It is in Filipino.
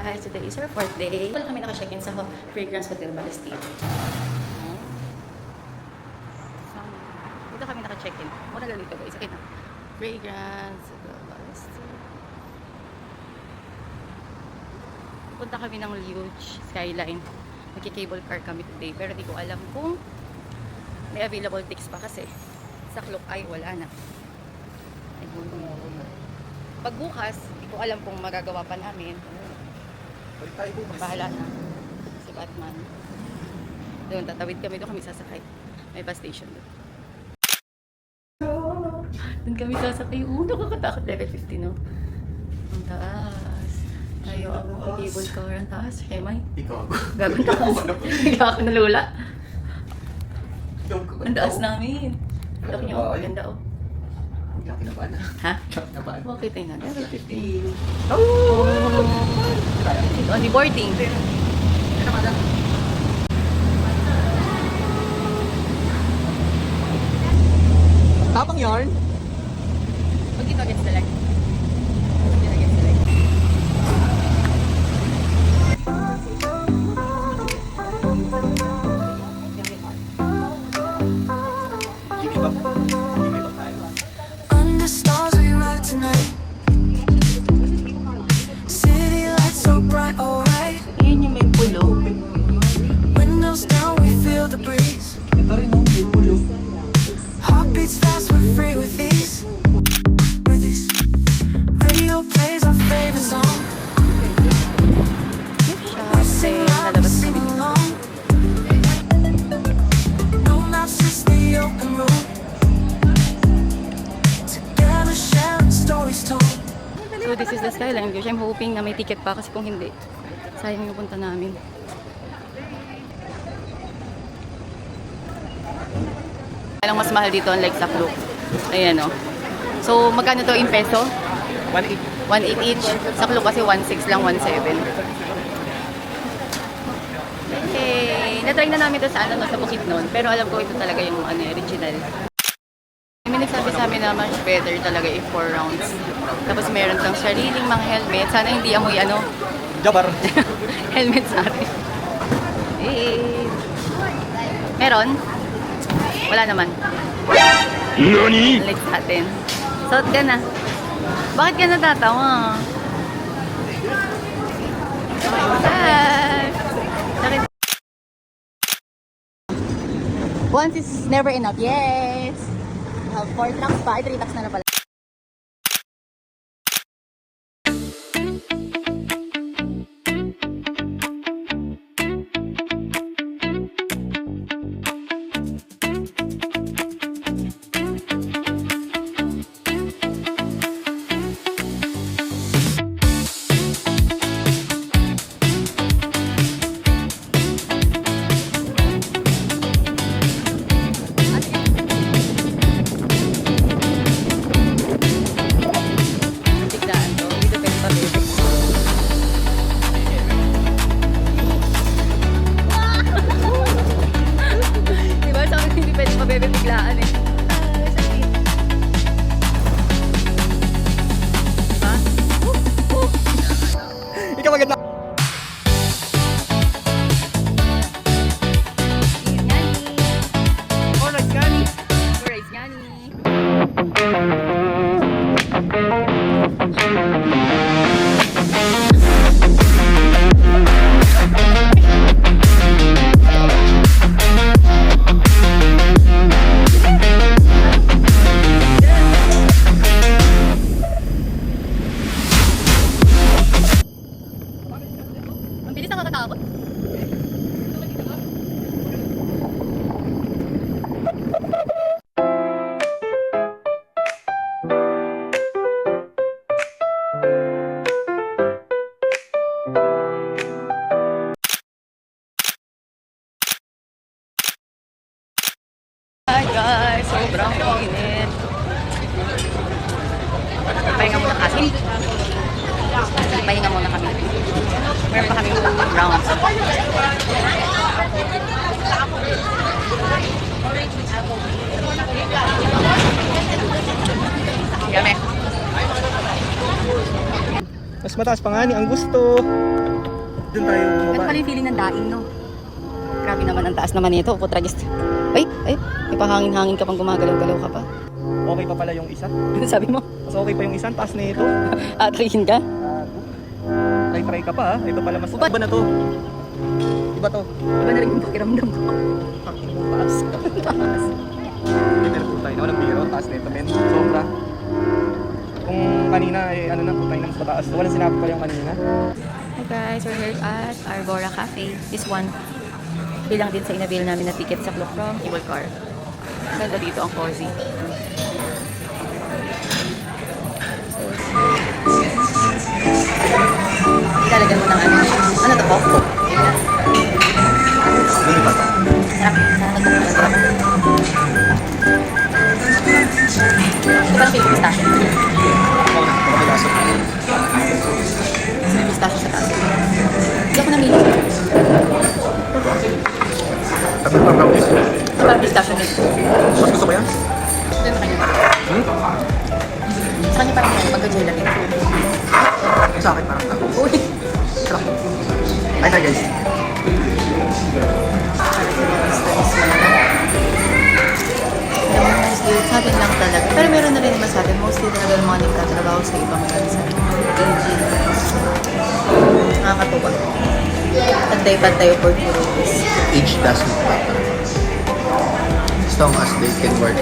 guys! Today is our 4th day. Wala kami naka-check-in sa Fragrance Hotel Balestier. Dito kami naka-check-in. Muna lang dito guys. Okay na. Fragrance Hotel Balestier. Punta kami ng huge skyline. Magki-cable car kami today. Pero di ko alam kung may available tickets pa kasi sa clock ay wala na. Pagbukas, hindi ko alam kung magagawa pa namin. Bahala na. Si Batman. Doon, tatawid kami. Doon kami sasakay. May bus station doon. Doon kami sasakay. Nakakatakot. Level 50, no? Ang taas. Tayo ako. Cable car. Ang taas. Shemay. Ikaw ako. Gagawin ka ako. Hindi ako nalula. Ang taas namin. Laki niyo. Ganda, oh. Ilang kinabahan na. Ha? Ilang kinabahan. Okay, tingnan. Level 15. Oh! Ito, on the boarding. Tapang yarn? Pag ito against the light. Ito against the light. Give up tayo. Under stars we ride tonight. City lights so bright, alright. Yun yung may pulo. Windows down, we feel the breeze. Ito rin yung may pulo. Heartbeats fast, we're free with ease. With ease. Radio plays our favorite song. We sing loud, we sing along. No maps, just the open road. Together sharing stories told. So this is the skyline. Guys, I'm hoping na may ticket pa kasi kung hindi, sayang yung punta namin. Alang mas mahal dito unlike sa Klook. Ayan o. So magkano to in peso? 1.8. 1.8 each. Sa Klook kasi 1.6 lang, 1.7. Okay. Na-try na namin to sa ano, sa Bukidnon. Pero alam ko ito talaga yung ano, original. May nagsabi sa amin na much better talaga if 4 rounds. Tapos meron tong sariling mga helmet. Sana hindi amoy ano, Jabar. helmet sa atin. Eh. Meron? Wala naman. NANI? Like sa atin. Suot ka na. Bakit ka natatawa? Once is never enough. Yes! We have 4 tracks pa. Ay, 3 tracks na pala. Biglaan to. Dito pwede pa baby. Diba? Sa akin hindi pwede pa baby biglaan eh. Sakit. Diba? Ikaw maganda. Alright, Gani. Alright, Gani. Ang bilis nakakatakot. Hi guys, sobrang init. Pahinga muna kasi. Pahinga muna kami. Meron pa kami rounds. Mas mataas pa nga ni ang gusto. Doon tayo Ganun bumaba. pala yung feeling ng daing, no? Grabe naman ang taas naman nito. Putragist. Ay, may pahangin-hangin ka pang gumagalaw-galaw ka pa. Okay pa pala yung isa. Ano sabi mo? Mas okay pa yung isa. Taas na ito. Atrayin ka? Try ka pa ha. Ito pala mas... Ubat. Iba na to. Iba to. Iba na rin yung pakiramdam ko. Taas. Taas. Pero po tayo na. Walang biro. Taas na ito, men. Sobra. Kung kanina, ano na po tayo na mas mataas. Walang sinabi pa yung kanina. Hi guys, we're here at Arbora Cafe. This one, bilang din sa inabil namin na ticket sa Club from Cable Car. Ganda dito ang cozy. Ilalagyan mo ng ano. Ano to po? Lumipat. Sarap. Sana nagpapalagyan. Ito ba siya yung pistachio? May pistachio sa taas. Hindi ako namili. Tapos pa brownies. Ito parang pistachio nito. Mas gusto ko yan? Ito yung sa kanya. Sa kanya parang magka-gelatin. Sa akin parang ako. Uy! Sarap. Ay, try guys. Mostly, sa atin lang talaga. Pero meron na rin naman sa atin. Mostly talaga yung mga nagtatrabaho sa ibang bansa. Engine. Nakakatuwa. Pantay-pantay opportunities. Age doesn't matter as long as they can work.